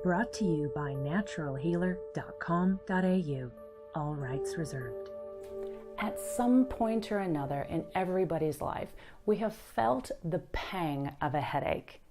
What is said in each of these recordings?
Brought to you by naturalhealer.com.au. All rights reserved. At some point or another in everybody's life, we have felt the pang of a headache.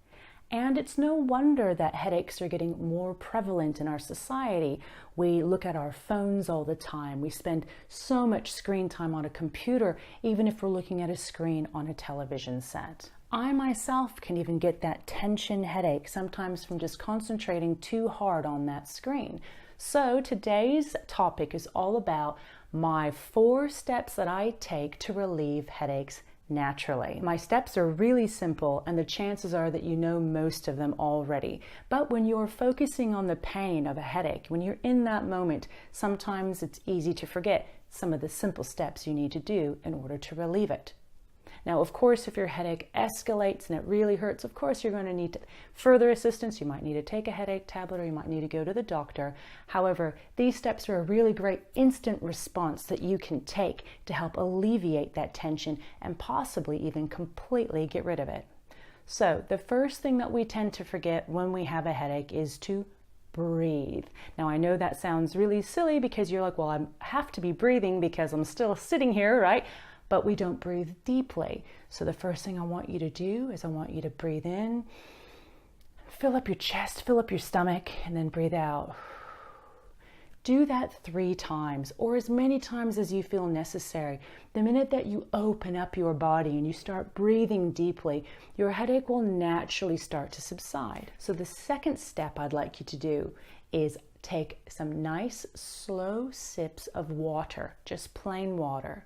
And it's no wonder that headaches are getting more prevalent in our society. We look at our phones all the time. We spend so much screen time on a computer, even if we're looking at a screen on a television set. I myself can even get that tension headache, sometimes from just concentrating too hard on that screen. So today's topic is all about my 4 steps that I take to relieve headaches naturally. My steps are really simple, and the chances are that you know most of them already. But when you're focusing on the pain of a headache, when you're in that moment, sometimes it's easy to forget some of the simple steps you need to do in order to relieve it. Now, of course, if your headache escalates and it really hurts, of course, you're going to need further assistance. You might need to take a headache tablet, or you might need to go to the doctor. However, these steps are a really great instant response that you can take to help alleviate that tension and possibly even completely get rid of it. So the first thing that we tend to forget when we have a headache is to breathe. Now, I know that sounds really silly because you're like, well, I have to be breathing because I'm still sitting here, right? But we don't breathe deeply. So the first thing I want you to do is I want you to breathe in, fill up your chest, fill up your stomach, and then breathe out. Do that 3 times, or as many times as you feel necessary. The minute that you open up your body and you start breathing deeply, your headache will naturally start to subside. So the second step I'd like you to do is take some nice slow sips of water, just plain water.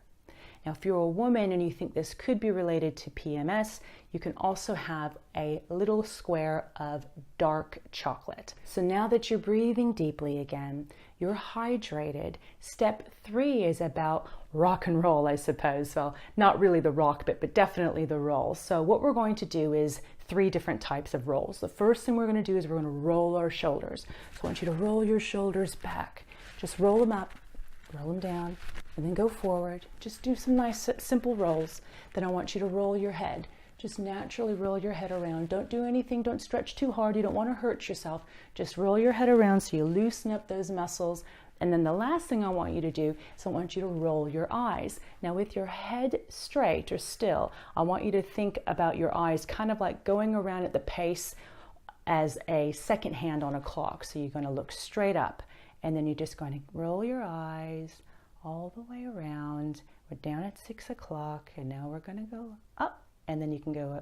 Now, if you're a woman and you think this could be related to PMS, you can also have a little square of dark chocolate. So now that you're breathing deeply again, you're hydrated. Step 3 is about rock and roll, I suppose. Well, not really the rock bit, but definitely the roll. So what we're going to do is 3 different types of rolls. The first thing we're going to do is we're going to roll our shoulders. So I want you to roll your shoulders back. Just roll them up, roll them down, and then go forward. Just do some nice simple rolls. Then I want you to roll your head. Just naturally roll your head around. Don't do anything, don't stretch too hard. You don't want to hurt yourself. Just roll your head around so you loosen up those muscles. And then the last thing I want you to do is I want you to roll your eyes. Now with your head straight or still, I want you to think about your eyes kind of like going around at the pace as a second hand on a clock. So you're going to look straight up, and then you're just going to roll your eyes all the way around. We're down at 6 o'clock, and now we're going to go up, and then you can go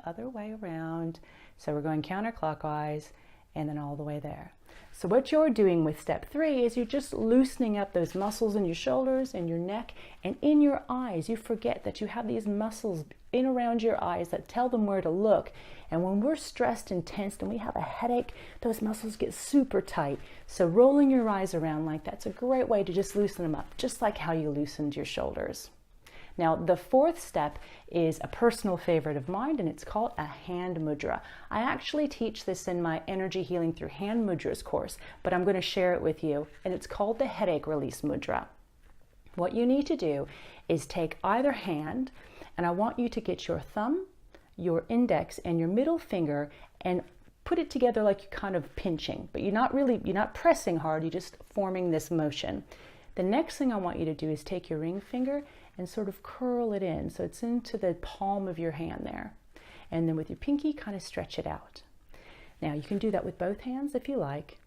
other way around. So we're going counterclockwise, and then all the way there. So what you're doing with step 3 is you're just loosening up those muscles in your shoulders and your neck and in your eyes. You forget that you have these muscles in around your eyes that tell them where to look. And when we're stressed and tensed and we have a headache, those muscles get super tight. So rolling your eyes around like that's a great way to just loosen them up, just like how you loosened your shoulders. Now, the 4th step is a personal favorite of mine, and it's called a hand mudra. I actually teach this in my Energy Healing Through Hand Mudras course, but I'm going to share it with you, and it's called the Headache Release Mudra. What you need to do is take either hand, and I want you to get your thumb, your index, and your middle finger and put it together like you're kind of pinching, but you're not pressing hard, you're just forming this motion. The next thing I want you to do is take your ring finger and sort of curl it in so it's into the palm of your hand there. And then with your pinky, kind of stretch it out. Now you can do that with both hands if you like.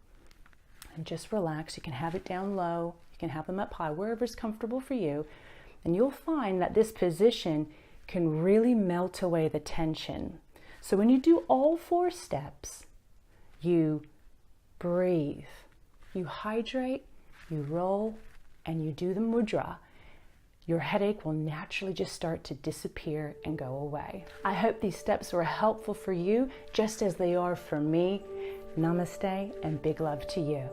And just relax. You can have it down low. You can have them up high, wherever's comfortable for you. And you'll find that this position can really melt away the tension. So when you do all 4 steps, you breathe, you hydrate, you roll, and you do the mudra, your headache will naturally just start to disappear and go away. I hope these steps were helpful for you, just as they are for me. Namaste and big love to you.